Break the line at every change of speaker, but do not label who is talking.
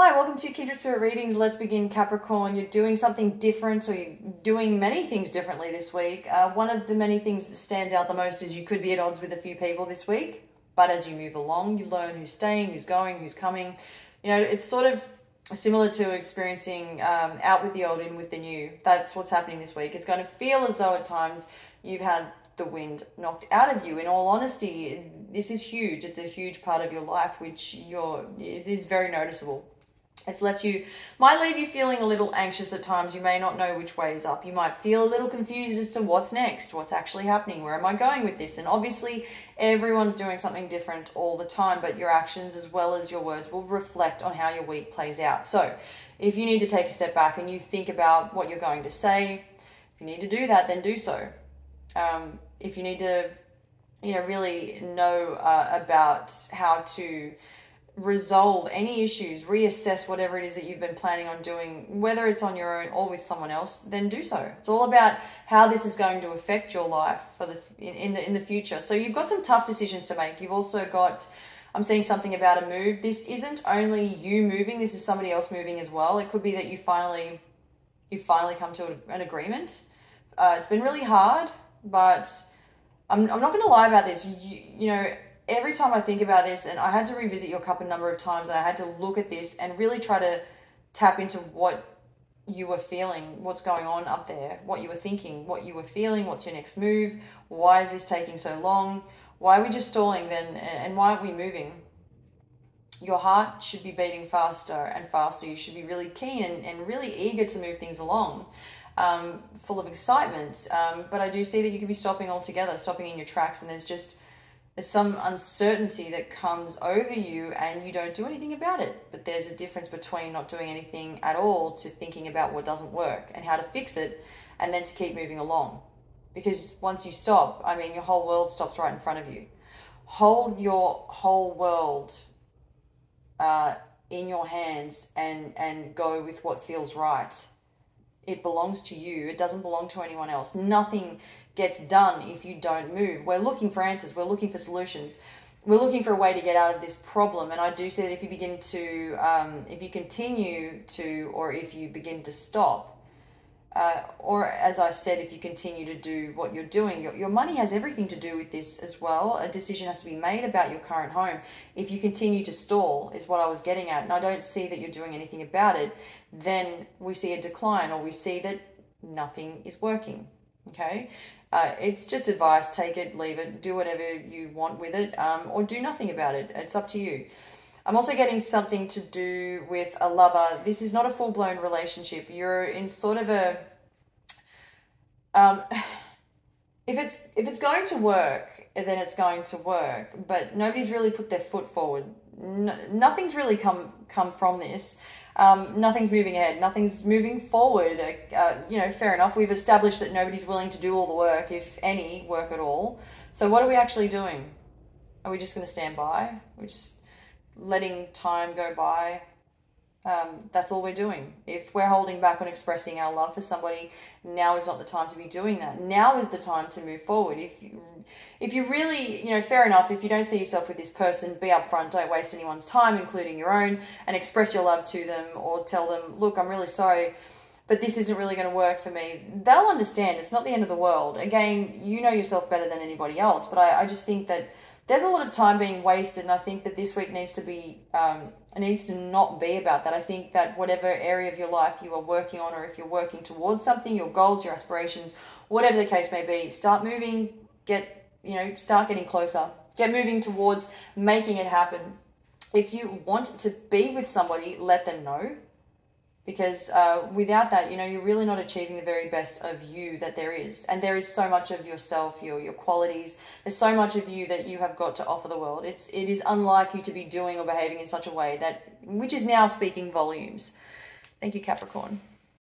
Hi, welcome to Kindred Spirit Readings. Let's begin, Capricorn. You're doing something different, or you're doing many things differently this week. One of the many things that stands out the most is you could be at odds with a few people this week, but as you move along, you learn who's staying, who's going, who's coming. You know, it's sort of similar to experiencing out with the old, in with the new. That's what's happening this week. It's going to feel as though at times you've had the wind knocked out of you. In all honesty, this is huge. It's a huge part of your life, it is very noticeable. It's might leave you feeling a little anxious at times. You may not know which way is up. You might feel a little confused as to what's next, what's actually happening, where am I going with this? And obviously everyone's doing something different all the time, but your actions as well as your words will reflect on how your week plays out. So if you need to take a step back and you think about what you're going to say, if you need to do that, then do so. If you need to, really know about how to resolve any issues, reassess whatever it is that you've been planning on doing, whether it's on your own or with someone else, then do so. It's all about how this is going to affect your life in the future. So you've got some tough decisions to make. You've also got, I'm seeing something about a move. This isn't only you moving, this is somebody else moving as well. It could be that you finally come to an agreement. It's been really hard, but I'm not going to lie about this. Every time I think about this, and I had to revisit your cup a number of times, and I had to look at this and really try to tap into what you were feeling, what's going on up there, what you were thinking, what you were feeling, what's your next move, why is this taking so long, why are we just stalling then, and why aren't we moving? Your heart should be beating faster and faster. You should be really keen and really eager to move things along, full of excitement. But I do see that you could be stopping altogether, stopping in your tracks, and there's some uncertainty that comes over you and you don't do anything about it. But there's a difference between not doing anything at all to thinking about what doesn't work and how to fix it, and then to keep moving along. Because once you stop, your whole world stops right in front of you. Hold your whole world in your hands and go with what feels right. It belongs to you. It doesn't belong to anyone else. Nothing gets done if you don't move. We're looking for answers. We're looking for solutions. We're looking for a way to get out of this problem. And I do see that if you continue to, or if you begin to stop, or as I said, if you continue to do what you're doing, your money has everything to do with this as well. A decision has to be made about your current home. If you continue to stall, is what I was getting at, and I don't see that you're doing anything about it, then we see a decline, or we see that nothing is working. Okay? It's just advice. Take it, leave it, do whatever you want with it, or do nothing about it. It's up to you. I'm also getting something to do with a lover. This is not a full-blown relationship. You're in sort of a... if it's going to work, then it's going to work. But nobody's really put their foot forward. Nothing's really come from this. Nothing's moving ahead. Nothing's moving forward. Fair enough. We've established that nobody's willing to do all the work, if any work at all. So what are we actually doing? Are we just going to stand by? We're just letting time go by. That's all we're doing. If we're holding back on expressing our love for somebody, now is not the time to be doing that. Now is the time to move forward. If you really, fair enough, if you don't see yourself with this person, be upfront, don't waste anyone's time, including your own, and express your love to them, or tell them, look, I'm really sorry, but this isn't really going to work for me. They'll understand. It's not the end of the world. Again, you know yourself better than anybody else, but I just think that there's a lot of time being wasted, and I think that this week needs to not be about that. I think that whatever area of your life you are working on, or if you're working towards something, your goals, your aspirations, whatever the case may be, start moving, start getting closer, get moving towards making it happen. If you want to be with somebody, let them know. Because without that, you're really not achieving the very best of you that there is. And there is so much of yourself, your qualities. There's so much of you that you have got to offer the world. It is unlike you to be doing or behaving in such a way which is now speaking volumes. Thank you, Capricorn.